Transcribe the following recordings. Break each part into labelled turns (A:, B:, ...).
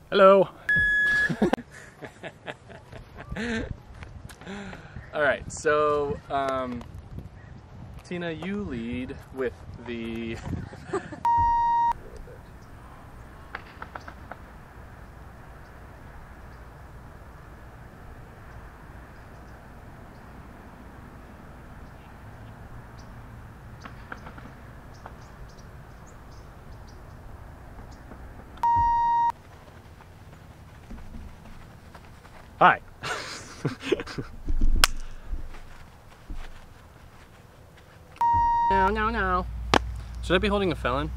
A: Hello.
B: All right, so Tina, you lead with the
A: Hi. No. Should I be holding a felon?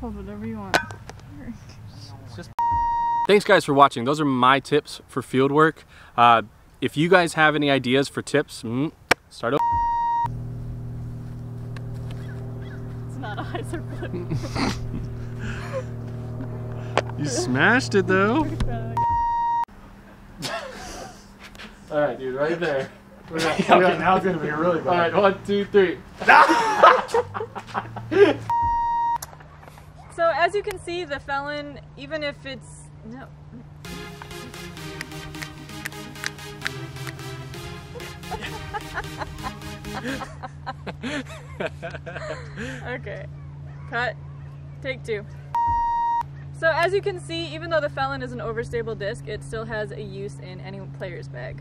C: Hold whatever you want.
A: Thanks guys for watching. Those are my tips for field work. If you guys have any ideas for tips, start over.
C: It's not eyes or flip.
A: You smashed it though. All right, dude, right there.
B: Okay, now it's gonna be really bad.
A: All right, 1, 2, 3.
C: So as you can see, the felon, even if it's no. Okay, cut. Take 2. So as you can see, even though the felon is an overstable disc, it still has a use in any player's bag.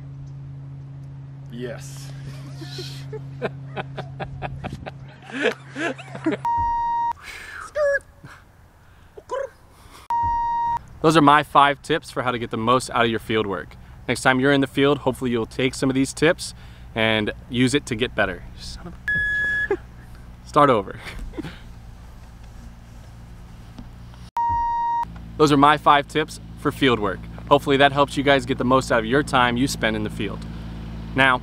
B: Yes.
A: Those are my 5 tips for how to get the most out of your field work. Next time you're in the field, hopefully you'll take some of these tips and use it to get better. Son of a... Start over. Those are my 5 tips for field work. Hopefully that helps you guys get the most out of your time you spend in the field. Now,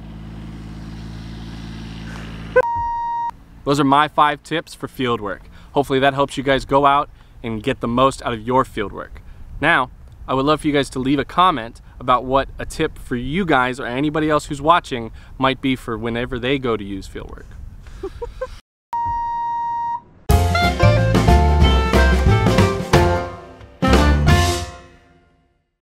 A: those are my 5 tips for field work. Hopefully that helps you guys go out and get the most out of your field work. Now, I would love for you guys to leave a comment about what a tip for you guys or anybody else who's watching might be for whenever they go to use field work.